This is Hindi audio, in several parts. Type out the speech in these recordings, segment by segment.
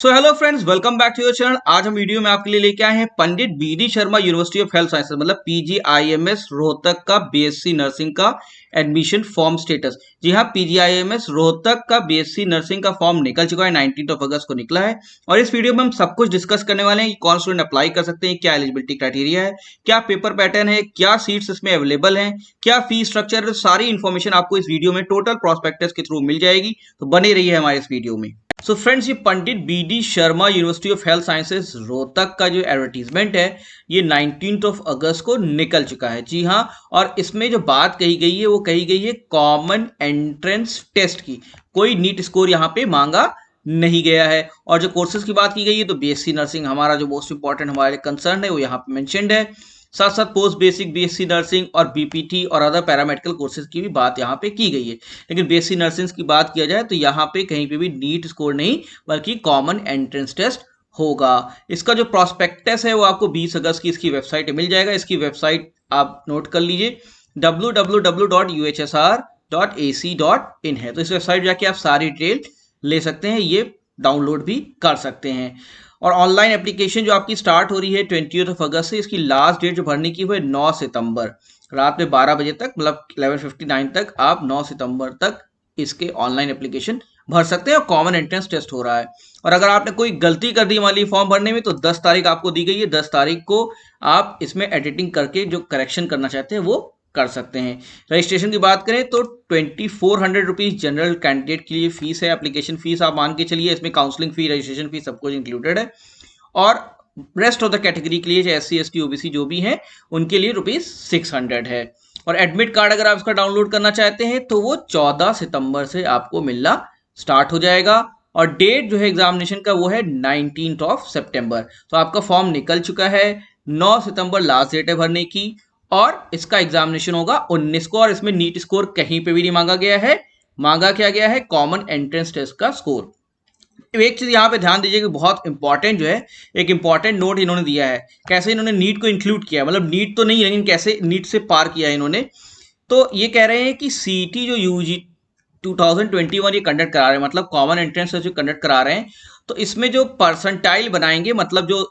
So hello friends, welcome back to your channel. आज हम वीडियो में आपके लिए लेके आए हैं Pandit BD Sharma university of health sciences मतलब पीजीआईएमएस रोहतक का बीएससी नर्सिंग का एडमिशन फॉर्म स्टेटस। जी हाँ, पीजीआईएमएस रोहतक का बीएससी नर्सिंग का फॉर्म निकल चुका है। 19 अगस्त को निकला है और इस वीडियो में हम सब कुछ डिस्कस करने वाले हैं कि कौन स्टूडेंट अप्लाई कर सकते हैं, क्या एलिजिबिलिटी क्राइटेरिया है, क्या पेपर पैटर्न है, क्या सीट्स इसमें अवेलेबल हैं, क्या फी स्ट्रक्चर, सारी इन्फॉर्मेशन आपको इस वीडियो में टोटल प्रॉस्पेक्टस के थ्रू मिल जाएगी। तो बने रहिए हमारे इस वीडियो में। सो फ्रेंड्स, ये Pandit BD Sharma university of health sciences Rohtak का जो एडवर्टीजमेंट है ये 19 अगस्त को निकल चुका है। जी हाँ, और इसमें जो बात कही गई है वो कही गई है कॉमन एंट्रेंस टेस्ट की। कोई नीट स्कोर यहाँ पे मांगा नहीं गया है। और जो कोर्सेज की बात की गई है तो बीएससी नर्सिंग हमारा जो मोस्ट इंपॉर्टेंट हमारे कंसर्न है वो यहाँ पे मेंशन्ड है। साथ साथ पोस्ट बेसिक बीएससी नर्सिंग और बीपीटी और अदर पैरामेडिकल कोर्सेज की भी बात यहाँ पे की गई है। लेकिन बीएससी नर्सिंग की बात किया जाए तो यहाँ पे कहीं पे भी नीट स्कोर नहीं बल्कि कॉमन एंट्रेंस टेस्ट होगा। इसका जो प्रॉस्पेक्टस है वो आपको 20 अगस्त की इसकी वेबसाइट मिल जाएगा। इसकी वेबसाइट आप नोट कर लीजिए, www.uhsr.ac.in है। तो इस वेबसाइट जाके आप सारी डिटेल ले सकते हैं, ये डाउनलोड भी कर सकते हैं। और ऑनलाइन एप्लीकेशन जो आपकी स्टार्ट हो रही है 20 अगस्त से, इसकी लास्ट डेट जो भरने की वो है 9 सितंबर रात में 12 बजे तक, मतलब 11:59 तक आप 9 सितंबर तक इसके ऑनलाइन एप्लीकेशन भर सकते हैं और कॉमन एंट्रेंस टेस्ट हो रहा है। और अगर आपने कोई गलती कर दी मान ली फॉर्म भरने में तो 10 तारीख आपको दी गई है। 10 तारीख को आप इसमें एडिटिंग करके जो करेक्शन करना चाहते हैं वो कर सकते हैं। रजिस्ट्रेशन की बात करें तो 2400 रुपीज जनरल कैंडिडेट के लिए फीस है। एप्लीकेशन फीस आप मान के चलिए, इसमें काउंसलिंग फी, रजिस्ट्रेशन फीस सब कुछ इंक्लूडेड है। और रेस्ट ऑफ द कैटेगरी के लिए एससी एसटी ओबीसी जो भी हैं उनके लिए ₹600 है। और एडमिट कार्ड अगर आप इसका डाउनलोड करना चाहते हैं तो वो 14 सितंबर से आपको मिलना स्टार्ट हो जाएगा। और डेट जो है एग्जामिनेशन का वो है 19 सितंबर। तो आपका फॉर्म निकल चुका है, 9 सितंबर लास्ट डेट है भरने की और इसका एग्जामिनेशन होगा 19 को। और इसमें नीट स्कोर कहीं पे भी नहीं मांगा गया है, मांगा क्या गया है कॉमन एंट्रेंस टेस्ट का स्कोर। एक चीज यहाँ पे ध्यान दीजिए कि बहुत इंपॉर्टेंट जो है, एक इंपॉर्टेंट नोट इन्होंने दिया है। कैसे इन्होंने नीट को इंक्लूड किया, मतलब नीट तो नहीं लेकिन कैसे नीट से पार किया है इन्होंने। तो ये कह रहे हैं कि सीटी जो यूजी 2021 ये कंडक्ट करा रहे हैं, मतलब कॉमन एंट्रेंस जो कंडक्ट करा रहे हैं, तो इसमें जो परसेंटाइल बनाएंगे, मतलब जो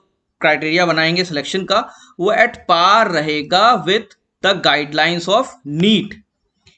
क्राइटेरिया बनाएंगे सिलेक्शन का, वो एट पार रहेगा with the guidelines of NEET.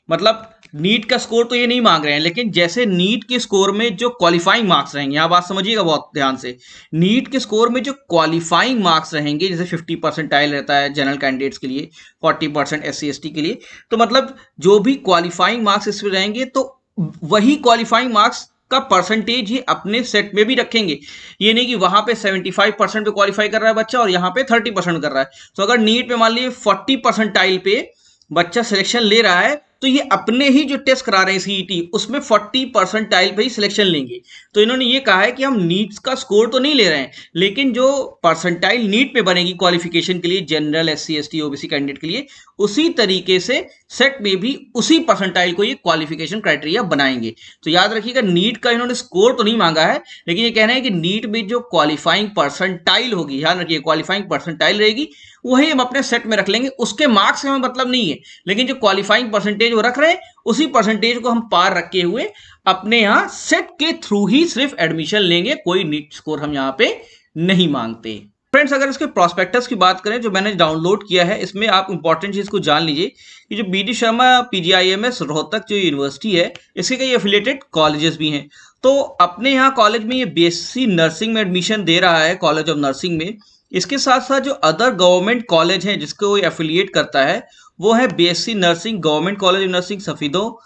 मतलब नीट का स्कोर तो ये नहीं मांग रहे हैं, लेकिन जैसे नीट के स्कोर में जो क्वालिफाइंग मार्क्स रहेंगे, यहां बात समझिएगा बहुत ध्यान से, नीट के स्कोर में जो क्वालिफाइंग मार्क्स रहेंगे, जैसे 50 परसेंटाइल रहता है जनरल कैंडिडेट्स के लिए, 40% एससी एसटी के लिए, तो मतलब जो भी क्वालिफाइंग मार्क्स इसमें रहेंगे तो वही क्वालिफाइंग मार्क्स का परसेंटेज ही अपने सेट में भी रखेंगे। ये नहीं कि वहां पे 75% पे क्वालिफाई कर रहा है बच्चा और यहाँ पे 30% कर रहा है। तो अगर नीट पे मान लीजिए 40 परसेंटाइल पे बच्चा सिलेक्शन ले रहा है तो ये अपने ही जो टेस्ट करा रहे हैं सीईटी उसमें 40 परसेंटाइल पे ही सिलेक्शन लेंगे। तो इन्होंने ये कहा है कि हम नीट का स्कोर तो नहीं ले रहे हैं, लेकिन जो परसेंटाइल नीट पे बनेगी क्वालिफिकेशन के लिए general SC ST OBC candidate के लिए, उसी तरीके से सेट में भी उसी परसेंटाइल को ये क्वालिफिकेशन क्राइटेरिया बनाएंगे। तो याद रखिएगा, नीट का इन्होंने स्कोर तो नहीं मांगा है, लेकिन ये कह रहे हैं कि नीट में जो क्वालिफाइंग परसेंटाइल होगी, ध्यान रखिए क्वालिफाइंग परसेंटाइल रहेगी, वही हम अपने सेट में रख लेंगे। उसके मार्क्स से हमें मतलब नहीं है, लेकिन जो क्वालिफाइंग परसेंटेज वो रख रहे हैं उसी परसेंटेज को हम पार रखे हुए अपने यहां सेट के थ्रू ही सिर्फ एडमिशन लेंगे। कोई नीट स्कोर हम यहां पे नहीं मांगते। फ्रेंड्स, अगर इसके प्रोस्पेक्टस की बात करें जो मैंने डाउनलोड किया है, इसमें आप इंपॉर्टेंट चीज को जान लीजिए कि जो बीडी शर्मा पीजीआईएमएस रोहतक जो यूनिवर्सिटी है, इसके कई एफिलिएटेड कॉलेजेस भी हैं। तो अपने यहाँ कॉलेज में ये बीएससी नर्सिंग में एडमिशन दे रहा है, कॉलेज ऑफ नर्सिंग में। इसके साथ साथ जो अदर गवर्नमेंट कॉलेज हैं जिसको एफिलिएट करता है वो है BSc nursing government college of nursing Safidon,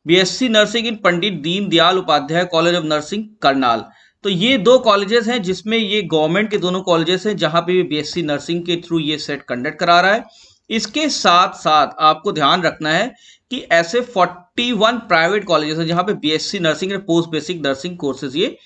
BSc nursing in Pandit Deendayal Upadhyay college of nursing Karnal. तो ये दो कॉलेजेस हैं जिसमें ये गवर्नमेंट के दोनों कॉलेजेस हैं जहां पे बीएससी नर्सिंग के थ्रू ये सेट कंडक्ट करा रहा है। इसके साथ साथ आपको ध्यान रखना है कि ऐसे 41 प्राइवेट कॉलेजेस हैं जहां पे बीएससी नर्सिंग और पोस्ट बेसिक नर्सिंग कोर्सेज ये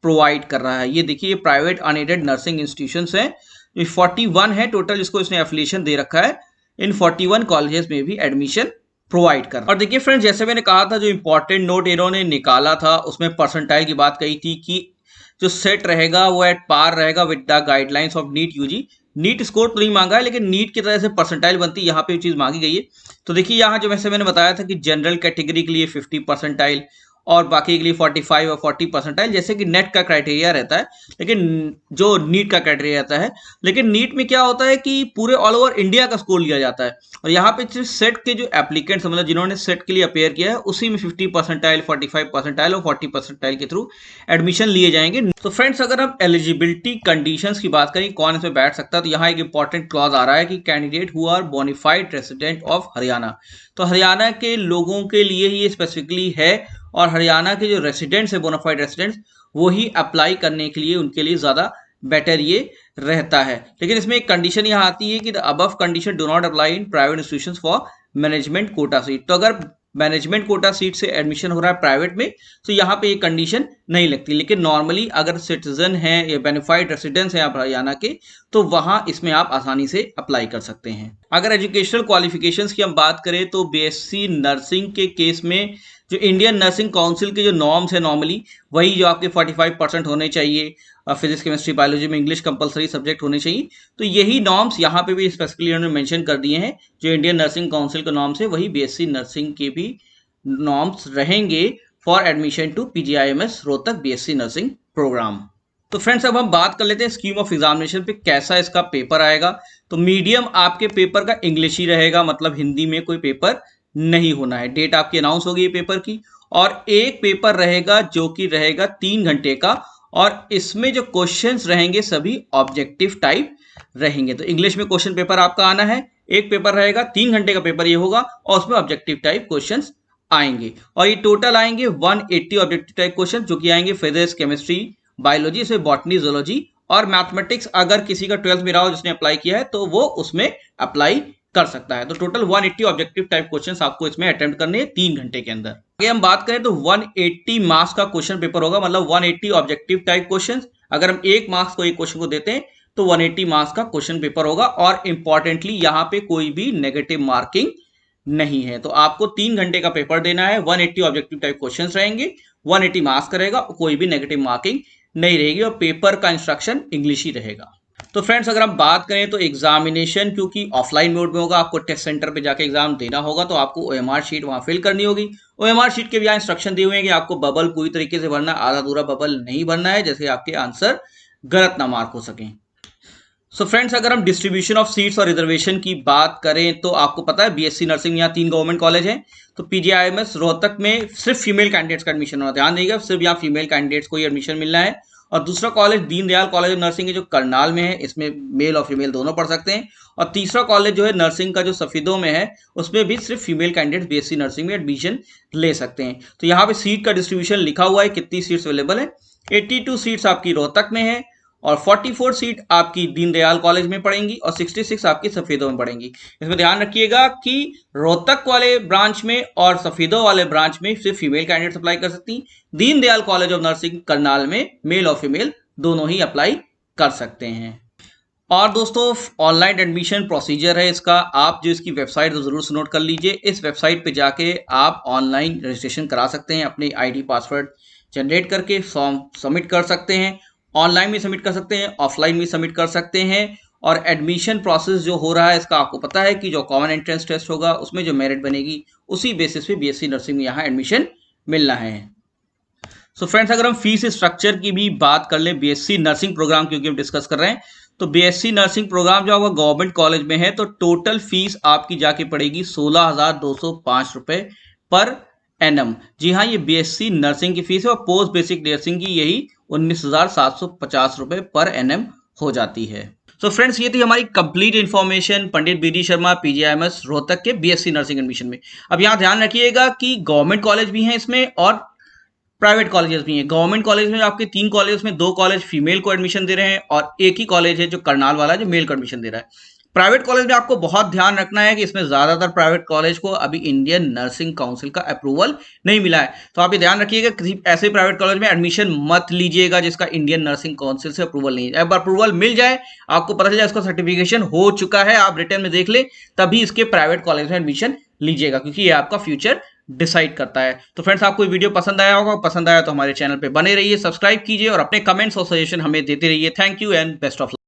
प्रोवाइड कर रहा है। ये देखिए, ये प्राइवेट अनएडेड नर्सिंग इंस्टीट्यूशंस हैं, ये 41 है टोटल जिसको इसने एफिलिएशन दे रखा है। इन 41 कॉलेजेस में भी एडमिशन प्रोवाइड कर रहा है। और देखिए फ्रेंड्स, जैसे मैंने कहा था, जो इंपॉर्टेंट नोट इन्होंने निकाला था उसमें परसेंटाइल की बात कही थी कि जो सेट रहेगा वो एट पार रहेगा with the guidelines of NEET UG. NEET score तो नहीं मांगा है, लेकिन नीट की तरह से परसेंटाइल बनती है, यहाँ पे चीज मांगी गई है। तो देखिए, यहाँ जो वैसे मैंने बताया था कि जनरल कैटेगरी के लिए 50 परसेंटाइल और बाकी के लिए 45 और 40 परसेंटाइल, जैसे कि नेट का क्राइटेरिया रहता है, लेकिन जो नीट का क्राइटेरिया रहता है। लेकिन नीट में क्या होता है कि पूरे ऑल ओवर इंडिया का स्कोर लिया जाता है, और यहाँ पे सिर्फ सेट के जो एप्लीकेंट्स मतलब जिन्होंने सेट के लिए अपेयर किया है उसी में 50 परसेंटाइल, 45 परसेंटाइल और 40 परसेंटाइल के थ्रू एडमिशन लिए जाएंगे। तो फ्रेंड्स, अगर हम एलिजिबिलिटी कंडीशंस की बात करें कौन इसमें बैठ सकता है, तो यहाँ एक इंपॉर्टेंट क्लॉज आ रहा है कि candidate who are bonafide resident of Haryana. तो हरियाणा के लोगों के लिए ही ये स्पेसिफिकली है, और हरियाणा के जो रेसिडेंट्स है, बोनाफाइड रेसिडेंट्स, वो ही अप्लाई करने के लिए उनके लिए ज़्यादा बेटर ये रहता है। लेकिन इसमें एक कंडीशन यहाँ आती है कि the above condition do not apply in private institutions for management quota seat. तो अगर मैनेजमेंट कोटा सीट से एडमिशन हो रहा है प्राइवेट में, तो यहाँ पे ये कंडीशन नहीं लगती। लेकिन नॉर्मली अगर सिटीजन है या बेनिफाइड रेसिडेंट्स हैं आप हरियाणा के, तो वहाँ इसमें आप आसानी से अप्लाई कर सकते हैं। अगर एजुकेशनल क्वालिफिकेशंस की हम बात करें तो बीएससी नर्सिंग के केस में जो इंडियन नर्सिंग काउंसिल के जो नॉर्म्स है नॉर्मली वही जो आपके 45% होने चाहिए, फिजिक्स केमिस्ट्री बायोलॉजी में इंग्लिश कंपलसरी सब्जेक्ट होने चाहिए। तो यही नॉर्म्स यहाँ पे भी स्पेसिफिकली उन्होंने मेंशन कर दिए हैं। जो इंडियन नर्सिंग काउंसिल के नॉर्म्स है वही बीएससी नर्सिंग के भी नॉर्म्स रहेंगे for admission to PGIMS Rohtak BSc nursing program. तो फ्रेंड्स, अब हम बात कर लेते हैं स्कीम ऑफ एग्जामिनेशन पे कैसा इसका पेपर आएगा। तो मीडियम आपके पेपर का इंग्लिश ही रहेगा, मतलब हिंदी में कोई पेपर नहीं होना है। डेट आपकी अनाउंस होगी पेपर की, और एक पेपर रहेगा जो कि रहेगा 3 घंटे का, और इसमें जो क्वेश्चंस रहेंगे सभी ऑब्जेक्टिव टाइप रहेंगे। तो इंग्लिश में क्वेश्चन पेपर आपका आना है, एक पेपर रहेगा, 3 घंटे का पेपर ये होगा, और उसमें ऑब्जेक्टिव टाइप क्वेश्चंस आएंगे। और ये टोटल आएंगे 180 ऑब्जेक्टिव टाइप क्वेश्चन, जो कि आएंगे फिजिक्स केमिस्ट्री बायोलॉजी से बॉटनी जूलॉजी और मैथमेटिक्स। अगर किसी का 12th में रहा हो जिसने अप्लाई किया है तो वो उसमें अप्लाई कर सकता है। तो टोटल 180 ऑब्जेक्टिव टाइप क्वेश्चंस आपको इसमें अटेम्प्ट करने हैं 3 घंटे के अंदर। आगे हम बात करें तो 180 मार्क्स का क्वेश्चन पेपर होगा, मतलब 180 ऑब्जेक्टिव टाइप क्वेश्चंस। अगर हम 1 मार्क्स को एक क्वेश्चन को देते हैं तो 180 मार्क्स का क्वेश्चन पेपर होगा, और इंपॉर्टेंटली यहाँ पे कोई भी नेगेटिव मार्किंग नहीं है। तो आपको 3 घंटे का पेपर देना है, 180 ऑब्जेक्टिव टाइप क्वेश्चंस रहेंगे, 180 मार्क्स का रहेगा, कोई भी नेगेटिव मार्किंग नहीं रहेगी, और पेपर का इंस्ट्रक्शन इंग्लिश ही रहेगा। तो फ्रेंड्स, अगर हम बात करें तो एग्जामिनेशन क्योंकि ऑफलाइन मोड में होगा, आपको टेस्ट सेंटर पे जाके एग्जाम देना होगा, तो आपको ओएमआर शीट वहां फिल करनी होगी। ओएमआर शीट के भी यहाँ इंस्ट्रक्शन दिए हुए हैं कि आपको बबल पूरी तरीके से भरना, आधा अधूरा बबल नहीं भरना है, जैसे आपके आंसर गलत ना मार्क हो सके। सो फ्रेंड्स, अगर हम डिस्ट्रीब्यूशन ऑफ सीट्स और रिजर्वेशन की बात करें तो आपको पता है बीएससी नर्सिंग में यहाँ 3 गवर्नमेंट कॉलेज हैं। तो पीजीआईएमएस रोहतक में सिर्फ फीमेल कैंडिडेट्स का एडमिशन होना, ध्यान देगा, सिर्फ यहाँ फीमेल कैंडिडेट्स को ही एडमिशन मिलना है। और दूसरा college Deendayal college of nursing है जो करनाल में है, इसमें मेल और फीमेल दोनों पढ़ सकते हैं। और तीसरा कॉलेज जो है नर्सिंग का जो सफीदों में है, उसमें भी सिर्फ फीमेल कैंडिडेट्स बीएससी नर्सिंग में एडमिशन ले सकते हैं। तो यहाँ पे सीट का डिस्ट्रीब्यूशन लिखा हुआ है, कितनी सीट्स अवेलेबल है। 82 सीट्स आपकी रोहतक में है, और 44 सीट आपकी दीनदयाल कॉलेज में पड़ेंगी, और 66 आपकी सफेदों में पड़ेंगी। इसमें ध्यान रखिएगा कि रोहतक वाले ब्रांच में और सफेदों वाले ब्रांच में सिर्फ फीमेल कैंडिडेट्स अप्लाई कर सकती, Deendayal college of nursing Karnal में मेल और फीमेल दोनों ही अप्लाई कर सकते हैं। और दोस्तों, ऑनलाइन एडमिशन प्रोसीजर है इसका, आप जो इसकी वेबसाइट तो जरूर से नोट कर लीजिए। इस वेबसाइट पे जाके आप ऑनलाइन रजिस्ट्रेशन करा सकते हैं, अपने आईडी पासवर्ड जनरेट करके फॉर्म सबमिट कर सकते हैं। ऑनलाइन भी सबमिट कर सकते हैं, ऑफलाइन भी सबमिट कर सकते हैं। और एडमिशन प्रोसेस जो हो रहा है इसका आपको पता है कि जो कॉमन एंट्रेंस टेस्ट होगा उसमें जो मेरिट बनेगी उसी बेसिस पे बीएससी नर्सिंग में यहाँ एडमिशन मिलना है। सो फ्रेंड्स, अगर हम फीस स्ट्रक्चर की भी बात कर ले बीएससी नर्सिंग प्रोग्राम क्योंकि हम डिस्कस कर रहे हैं, तो बीएससी नर्सिंग प्रोग्राम जो आपका गवर्नमेंट कॉलेज में है तो टोटल फीस आपकी जाके पड़ेगी 16,205 रुपए पर एनम। जी हाँ, ये बीएससी नर्सिंग की फीस है, और पोस्ट बेसिक नर्सिंग की यही 19,750 रुपए पर एनम हो जाती है। तो फ्रेंड्स, ये थी हमारी कंप्लीट इन्फॉर्मेशन पंडित बीडी शर्मा पीजीआईएमएस रोहतक के बीएससी नर्सिंग एडमिशन में। अब यहाँ ध्यान रखिएगा कि गवर्नमेंट कॉलेज भी हैं इसमें और प्राइवेट कॉलेजेस भी हैं। गवर्नमेंट कॉलेज में आपके 3 कॉलेज में 2 कॉलेज फीमेल को एडमिशन दे रहे हैं, और एक ही कॉलेज है जो करनाल वाला है जो मेल को एडमिशन दे रहा है। प्राइवेट कॉलेज में आपको बहुत ध्यान रखना है कि इसमें ज्यादातर प्राइवेट कॉलेज को अभी इंडियन नर्सिंग काउंसिल का अप्रूवल नहीं मिला है। तो आप ये ध्यान रखिएगा किसी ऐसे प्राइवेट कॉलेज में एडमिशन मत लीजिएगा जिसका इंडियन नर्सिंग काउंसिल से अप्रूवल नहीं है। एक बार अप्रूवल मिल जाए, आपको पता चल जाए इसका सर्टिफिकेशन हो चुका है, आप रिटर्न में देख ले, तभी इसके प्राइवेट कॉलेज में एडमिशन लीजिएगा, क्योंकि ये आपका फ्यूचर डिसाइड करता है। तो फ्रेंड्स, आपको वीडियो पसंद आया होगा, पसंद आया तो हमारे चैनल पे बने रहिए, सब्सक्राइब कीजिए और अपने कमेंट्स और सजेशन हमें देते रहिए। Thank you and best of luck.